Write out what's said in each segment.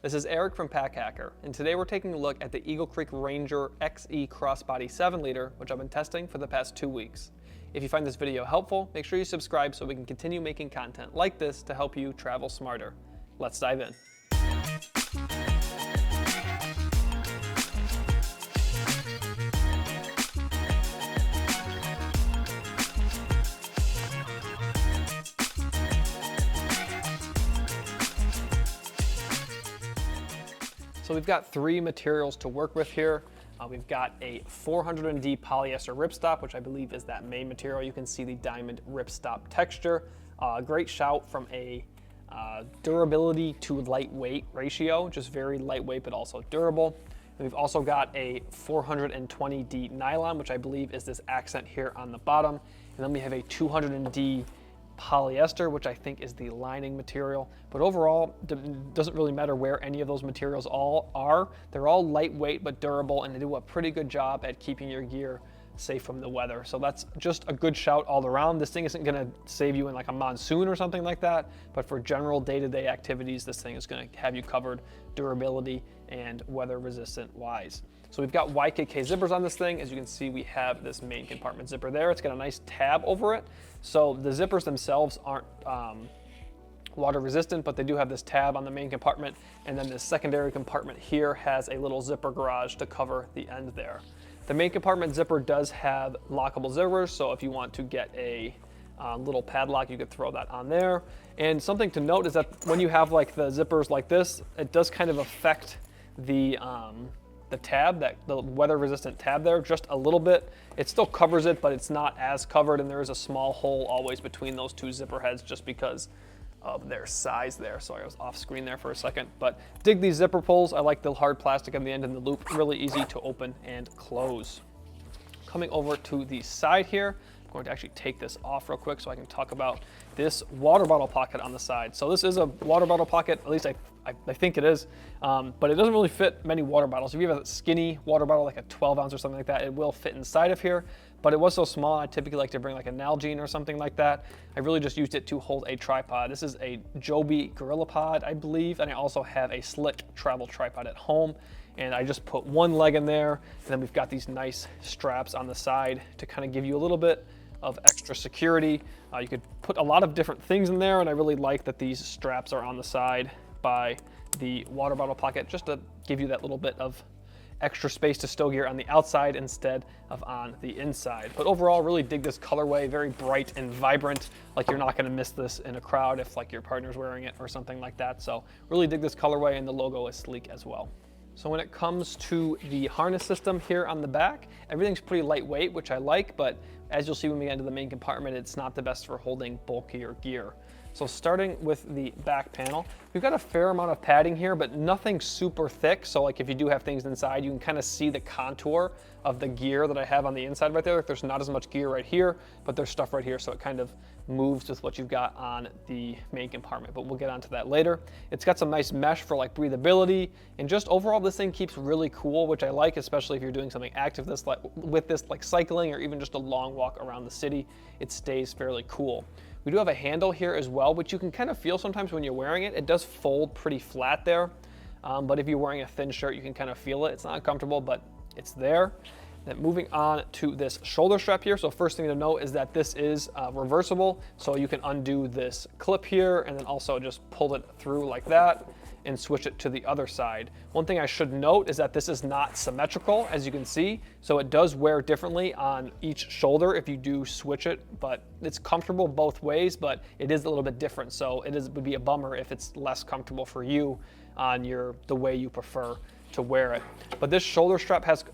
This is Eric from Pack Hacker, and today we're taking a look at the Eagle Creek Ranger XE Crossbody 7-liter, which I've been testing for the past 2 weeks. If you find this video helpful, make sure you subscribe so we can continue making content like this to help you travel smarter. Let's dive in. So we've got 3 materials to work with here. We've got a 400D polyester ripstop, which I believe is that main material. You can see the diamond ripstop texture. Great shout from a durability to lightweight ratio, just very lightweight but also durable. And we've also got a 420D nylon, which I believe is this accent here on the bottom. And then we have a 200D polyester, which I think is the lining material. But overall, it doesn't really matter where any of those materials all are. They're all lightweight but durable, and they do a pretty good job at keeping your gear safe from the weather. So that's just a good shout all around. This thing isn't gonna save you in like a monsoon or something like that, but for general day-to-day activities, this thing is gonna have you covered durability and weather resistant wise. So we've got YKK zippers on this thing. As you can see, we have this main compartment zipper there. It's got a nice tab over it. So the zippers themselves aren't water resistant, but they do have this tab on the main compartment. And then this secondary compartment here has a little zipper garage to cover the end there. The main compartment zipper does have lockable zippers. So if you want to get a little padlock, you could throw that on there. And something to note is that when you have like the zippers like this, it does kind of affect the tab, the weather resistant tab there, just a little bit. It still covers it, but it's not as covered, and there is a small hole always between those 2 zipper heads just because of their size there. Sorry, I was off screen there for a second, but dig these zipper pulls. I like the hard plastic on the end and the loop, really easy to open and close. Coming over to the side here, I'm going to actually take this off real quick so I can talk about this water bottle pocket on the side. So this is a water bottle pocket, at least I think it is, but it doesn't really fit many water bottles. If you have a skinny water bottle, like a 12 ounce or something like that, it will fit inside of here, but it was so small, I typically like to bring like a Nalgene or something like that. I really just used it to hold a tripod. This is a Joby GorillaPod, I believe, and I also have a Slick travel tripod at home. And I just put one leg in there, and then we've got these nice straps on the side to kind of give you a little bit of extra security. You could put a lot of different things in there, and I really like that these straps are on the side by the water bottle pocket, just to give you that little bit of extra space to stow gear on the outside instead of on the inside. But overall, really dig this colorway, very bright and vibrant. Like you're not gonna miss this in a crowd if like your partner's wearing it or something like that. So really dig this colorway, and the logo is sleek as well. So when it comes to the harness system here on the back, everything's pretty lightweight, which I like, but as you'll see when we get into the main compartment, it's not the best for holding bulkier gear. So starting with the back panel, we've got a fair amount of padding here, but nothing super thick. So like if you do have things inside, you can kind of see the contour of the gear that I have on the inside right there. Like there's not as much gear right here, but there's stuff right here. So it kind of moves with what you've got on the main compartment, but we'll get onto that later. It's got some nice mesh for like breathability, and just overall this thing keeps really cool, which I like, especially if you're doing something active with this like cycling or even just a long walk around the city. It stays fairly cool. We do have a handle here as well, which you can kind of feel sometimes when you're wearing it. It does fold pretty flat there, but if you're wearing a thin shirt, you can kind of feel it. It's not comfortable, but it's there. Then moving on to this shoulder strap here. So first thing to note is that this is reversible. So you can undo this clip here and then also just pull it through like that and switch it to the other side. One thing I should note is that this is not symmetrical, as you can see. So it does wear differently on each shoulder if you do switch it, but it's comfortable both ways, but it is a little bit different. So would be a bummer if it's less comfortable for you on the way you prefer to wear it. But this shoulder strap has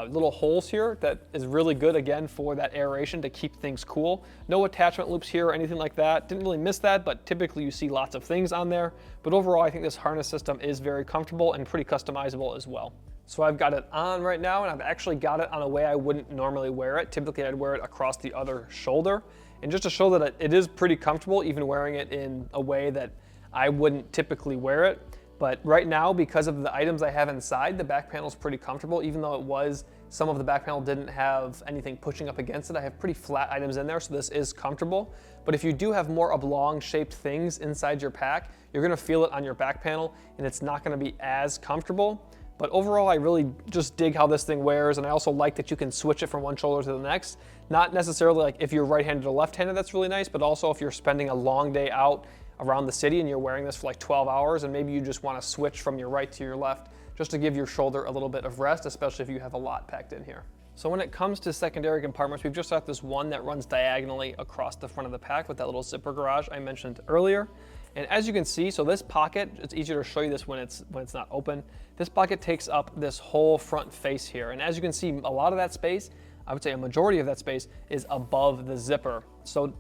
little holes here that is really good, again, for that aeration to keep things cool. No attachment loops here or anything like that. Didn't really miss that, but typically you see lots of things on there. But overall, I think this harness system is very comfortable and pretty customizable as well. So I've got it on right now, and I've actually got it on a way I wouldn't normally wear it. Typically I'd wear it across the other shoulder. And just to show that it is pretty comfortable, even wearing it in a way that I wouldn't typically wear it. But right now, because of the items I have inside, the back panel is pretty comfortable, even though it was some of the back panel didn't have anything pushing up against it. I have pretty flat items in there, so this is comfortable. But if you do have more oblong shaped things inside your pack, you're gonna feel it on your back panel and it's not gonna be as comfortable. But overall, I really just dig how this thing wears, and I also like that you can switch it from one shoulder to the next. Not necessarily like if you're right-handed or left-handed, that's really nice, but also if you're spending a long day out around the city and you're wearing this for like 12 hours and maybe you just wanna switch from your right to your left just to give your shoulder a little bit of rest, especially if you have a lot packed in here. So when it comes to secondary compartments, we've just got this one that runs diagonally across the front of the pack with that little zipper garage I mentioned earlier. And as you can see, so this pocket, it's easier to show you this when it's not open. This pocket takes up this whole front face here. And as you can see, a lot of that space, I would say a majority of that space, is above the zipper. So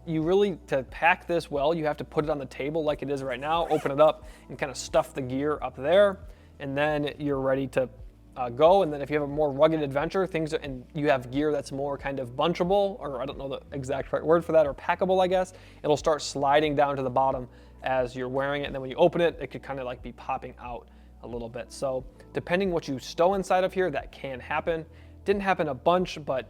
you really, to pack this well, you have to put it on the table like it is right now, open it up and kind of stuff the gear up there. And then you're ready to go. And then if you have a more rugged adventure, and you have gear that's more kind of bunchable, or I don't know the exact right word for that, or packable, I guess, it'll start sliding down to the bottom as you're wearing it. And then when you open it, it could kind of like be popping out a little bit. So depending what you stow inside of here, that can happen. Didn't happen a bunch, but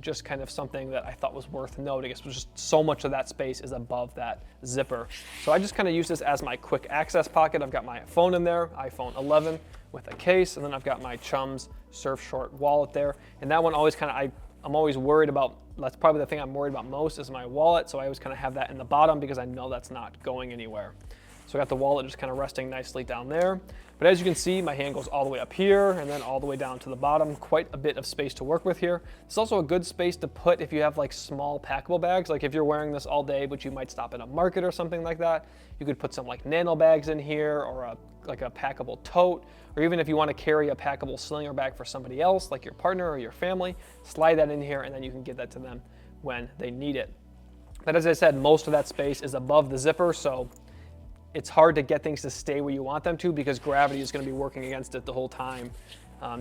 just kind of something that I thought was worth noting. It's just so much of that space is above that zipper. So I just kind of use this as my quick access pocket. I've got my phone in there, iPhone 11 with a case, and then I've got my Chum's Surf Short wallet there. And that one always kind of, I'm always worried about, that's probably the thing I'm worried about most is my wallet. So I always kind of have that in the bottom because I know that's not going anywhere. So I got the wallet just kind of resting nicely down there. But as you can see, my hand goes all the way up here and then all the way down to the bottom. Quite a bit of space to work with here. It's also a good space to put if you have like small packable bags. Like if you're wearing this all day, but you might stop at a market or something like that, you could put some like nano bags in here, or like a packable tote, or even if you want to carry a packable slinger bag for somebody else, like your partner or your family, slide that in here and then you can give that to them when they need it. But as I said, most of that space is above the zipper, so it's hard to get things to stay where you want them to because gravity is going to be working against it the whole time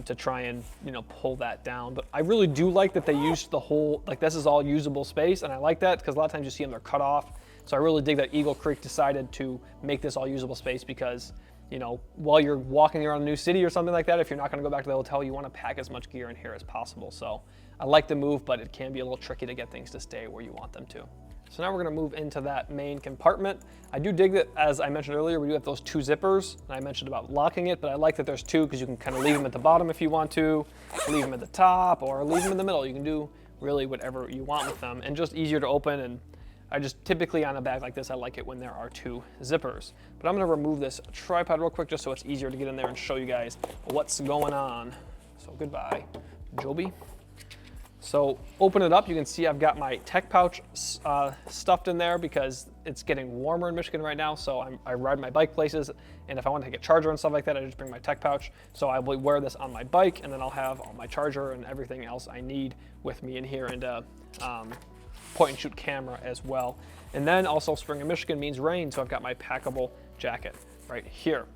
to try and, you know, pull that down. But I really do like that they used the whole, like this is all usable space, and I like that because a lot of times you see them, they're cut off. So I really dig that Eagle Creek decided to make this all usable space because, you know, while you're walking around a new city or something like that, if you're not going to go back to the hotel, you want to pack as much gear in here as possible. So I like the move, but it can be a little tricky to get things to stay where you want them to. So now we're going to move into that main compartment. I do dig that, as I mentioned earlier, we do have those two zippers. And I mentioned about locking it, but I like that there's two because you can kind of leave them at the bottom if you want to, leave them at the top, or leave them in the middle. You can do really whatever you want with them, and just easier to open. And I just typically on a bag like this, I like it when there are two zippers. But I'm going to remove this tripod real quick just so it's easier to get in there and show you guys what's going on. So goodbye, Joby. So open it up, you can see I've got my tech pouch stuffed in there because it's getting warmer in Michigan right now. So I ride my bike places, and if I want to take a charger and stuff like that, I just bring my tech pouch. So I will wear this on my bike, and then I'll have all my charger and everything else I need with me in here, and a point and shoot camera as well. And then also spring in Michigan means rain, so I've got my packable jacket right here.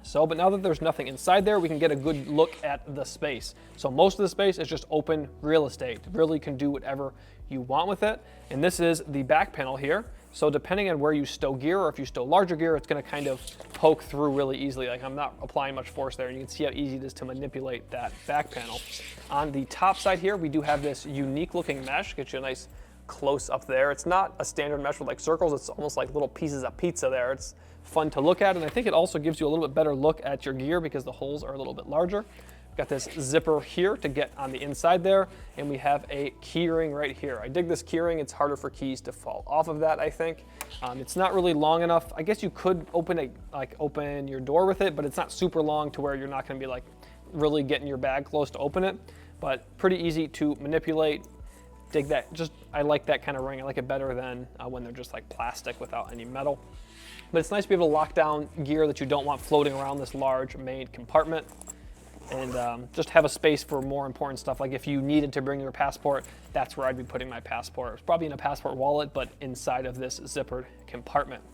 So, but now that there's nothing inside there, we can get a good look at the space. So most of the space is just open real estate. Really can do whatever you want with it. And this is the back panel here. So depending on where you stow gear, or if you stow larger gear, it's gonna kind of poke through really easily. Like I'm not applying much force there, and you can see how easy it is to manipulate that back panel. On the top side here, we do have this unique looking mesh. Get you a nice close up there. It's not a standard mesh with like circles. It's almost like little pieces of pizza there. It's fun to look at, and I think it also gives you a little bit better look at your gear because the holes are a little bit larger. We've got this zipper here to get on the inside there, and we have a key ring right here. I dig this key ring. It's harder for keys to fall off of that, I think. It's not really long enough. I guess you could open your door with it, but it's not super long to where you're not going to be like really getting your bag close to open it, but pretty easy to manipulate. Dig that. I like that kind of ring. I like it better than when they're just like plastic without any metal. But it's nice to be able to lock down gear that you don't want floating around this large main compartment, and just have a space for more important stuff. Like if you needed to bring your passport, that's where I'd be putting my passport. It's probably in a passport wallet, but inside of this zippered compartment.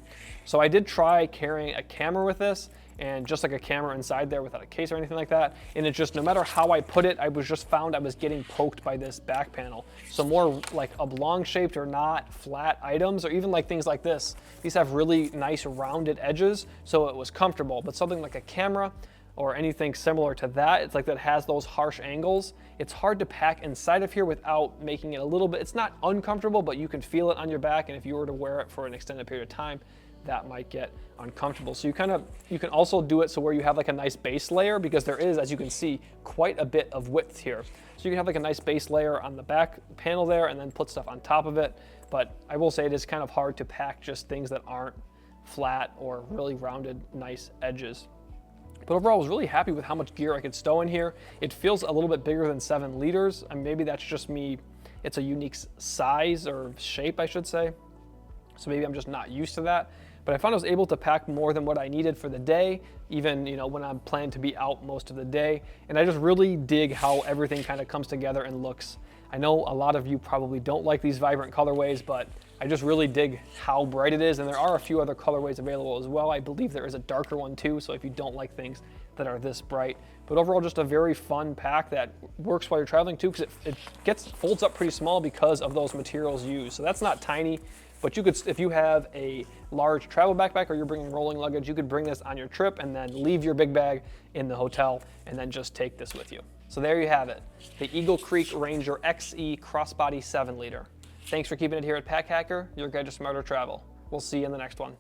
So I did try carrying a camera with this, and just like a camera inside there without a case or anything like that. And it just, no matter how I put it, I found I was getting poked by this back panel. So more like oblong shaped or not flat items, or even like things like this, these have really nice rounded edges, so it was comfortable. But something like a camera, or anything similar to that. It's like that has those harsh angles. It's hard to pack inside of here without making it a little bit, it's not uncomfortable, but you can feel it on your back, and if you were to wear it for an extended period of time, that might get uncomfortable. So you can also do it so where you have like a nice base layer, because there is, as you can see, quite a bit of width here. So you can have like a nice base layer on the back panel there and then put stuff on top of it. But I will say it is kind of hard to pack just things that aren't flat or really rounded, nice edges. But overall, I was really happy with how much gear I could stow in here. It feels a little bit bigger than 7 liters. And maybe that's just me. It's a unique size or shape, I should say. So maybe I'm just not used to that. But I found I was able to pack more than what I needed for the day, even when I'm planning to be out most of the day. And I just really dig how everything kind of comes together and looks. I know a lot of you probably don't like these vibrant colorways, but I just really dig how bright it is, and there are a few other colorways available as well. I believe there is a darker one too, so if you don't like things that are this bright. But overall, just a very fun pack that works while you're traveling too, because it folds up pretty small because of those materials used. So that's not tiny, but you could, if you have a large travel backpack or you're bringing rolling luggage, you could bring this on your trip and then leave your big bag in the hotel and then just take this with you. So there you have it, the Eagle Creek Ranger XE Crossbody 7 liter. Thanks for keeping it here at Pack Hacker, your guide to smarter travel. We'll see you in the next one.